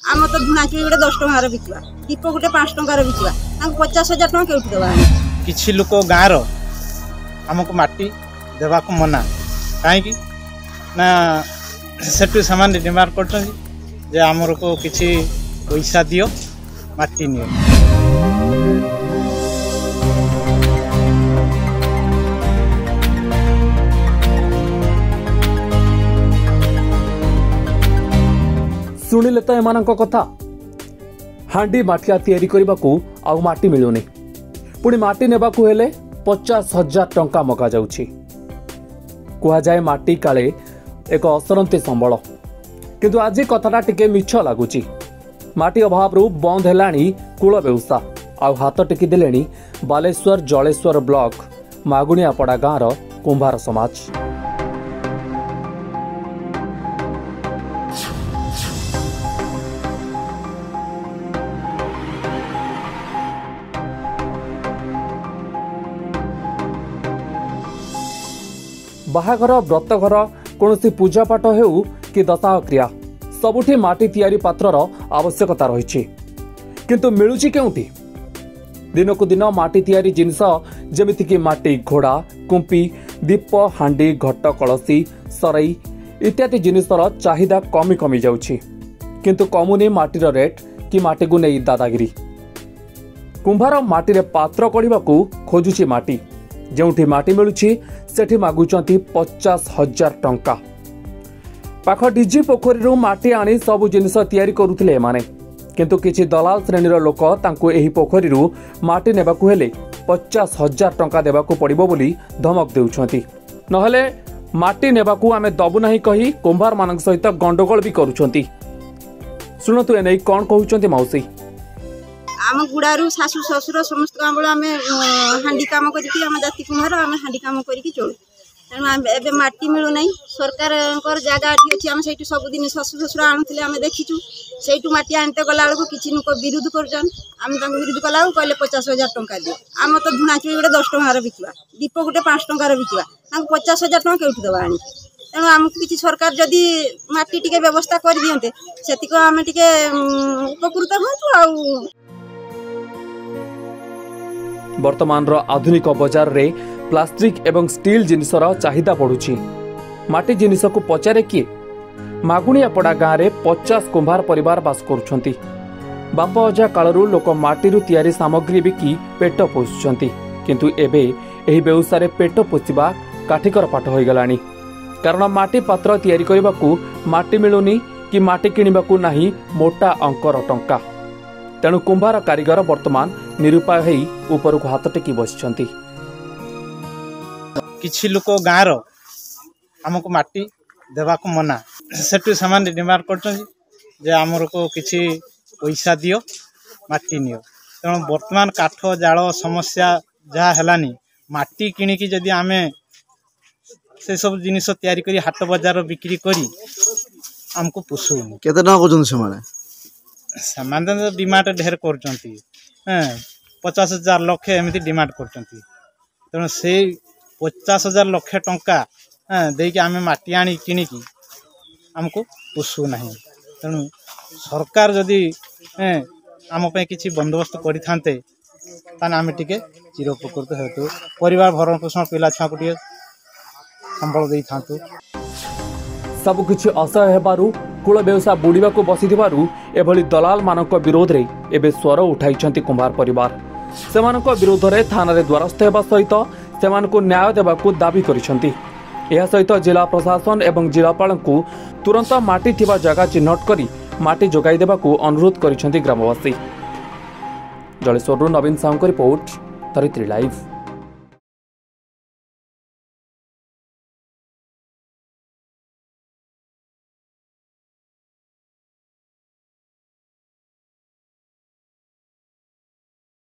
आम तो धुणाचुरी गोटे 10 टंकार बिकवा दीप गोटे 5 टंकार बिकवा 50,000 टଙ୍କା केउठी देबा किछि लोक गाँर आमको माटी देवा को मना कहीं ना सेठू सामान डिमांड कर आमर को किछि पैसा दियो माटी नियो। शुणिले तो एम कथा हांडी माठिया तैयारी करने को आउ माटी मिलूनी पुणी माटी नेबा को हेले 50,000 टंका मगा जाउछि। कुहाजाए माटी काले एक असरंती संबल किंतु आज कथाटा टिके मिछ लगुच। माटी अभाव बंद है कूल बेउसा आउ हाथ टेकी देलेनी बालेश्वर जलेश्वर ब्लॉक मागुणियापड़ा गाँवर कुंभार समाज। बाहाघर व्रतघर कौन पूजापाठ हेउ कि दशाह क्रिया सबुठी माटी तैयारी पात्रर आवश्यकता रही किंतु मिलुची केउठी। दिनकु दिन माटी तैयारी जिनस जेमितिकी माटी घोड़ा कुंपी दीप हांडी घट कलसी सरई इत्यादि जिनिसर चाहिदा कमी कमी जाउछि किंतु कमुनी माटीर रेट कि माटी को नहीं दादागिरी। कुंभार माटी रे पात्र कढिबाकू खोजुछि माटी जोठी माटी मिलुछि सेठी मागुचंती 50,000 टंका। पाख डीजी पोखरी माटी आनी सबु जिनिस तैयारी करुथिले एमाने किंतु किछि दलाल श्रेणीर लोक तांकु एही पोखरी माटी नेबाकू हेले 50,000 टंका देबाकू पड़िबो बोली धमक देउछंती। नहले माटी नेबाकू आमे दबु नाही कही कुंभार मानक सहित गंडगोल भी करूछंती। सुनतु एनै कोन कहउछंती मौसी। आम गुड़ारू शाशु शशुर समस्त काम आम हांडी काम करके आम जाति कुमार आम हांडी काम करके चलू तेणु माटी मिलूना सरकार जगह अच्छी आम से सबुदिन शशु शशुर आणुले आम देखीचु से माटी आनते गला बेलू किसी लोक विरोध कर विरोध कला कहले 50,000 टଙ୍କା दियो। आम तो धुणाचुरी गोटे 10 टଙ୍କାର बिकवा दीप गोटे 5 ଟଙ୍କାର बिकवा 50,000 ଟଙ୍କା केउठी देबा आनी तेणु आमको किसी सरकार जदि माटी टिके व्यवस्था कर दियंते सेतिक आम टिके उपकृत होतु आ वर्तमान आधुनिक बाजार रे प्लास्टिक एवं स्टील जिनिसर चाहिदा बढ़ुछि। माटी जिनिस को पचारे किए मागुणियापड़ा गाँव में 50 कुंभार परिवार बास करुछंती। बाप अजा कालरू लोक माटीरू तैयारी सामग्री बिकी पेट पोषुछंती किंतु एबे एही व्यवसाय पेट पोषिबा काठिकर पाठ हो गलानी कारण माटी पात्र तैयारी करबाकू माटी मिलुनी कि माटी किनिबाकू नाही मोटा अंकर टंका। तेणु कुंभार कारीगर वर्तमान निरुपाय होई ऊपर को हाथ टेकी बसिछंती। किछि लोक गाँर आमको माटी देवा को मना सेठू सामान डिमांड कर आमर को किछि पैसा दियो माटी नियो। तेणु वर्तमान काठ जाल समस्या जहाँ हेलानी माटी किणिकी जदि आमे से सब जिनिस तैयारी करी हाट बाजार बिक्री करी आमको पोषौनी। केते टका करछन सेमाने सामान तो डिमांड ढेर कर 50,000 लक्ष एमती डिमांड कर तेणु से 50,000 लक्ष टंका देकी आमे माटी आनी किणिकी आमको पोषु ना। तेणु सरकार जदि आम किसी बंदोबस्त करते आम टे चिरउपकृत हेतु परिवार भरण पोषण पिला छुआ को संबल दे था। सबकिछि असह्य हेबारु कूल व्यवसाय बुड़ीबा को बसिथिबारु एभली दलाल मानक विरोध रे एबे स्वर उठाइछंती कुंभार परिवार। सेमानक विरोध रे थाना रे द्वारस्थ हेबा सहित सेमानकु न्याय देबाकू दाबी करिसंती। एहा सहित जिला प्रशासन एवं जिलापालंकु तुरंत माटी थिबा जगह चिन्हट करी माटी जोगाई देबाकू अनुरोध करिसंती ग्रामवासी। जलेश्वरु नवीन साहू रिपोर्ट धरित्री लाइव।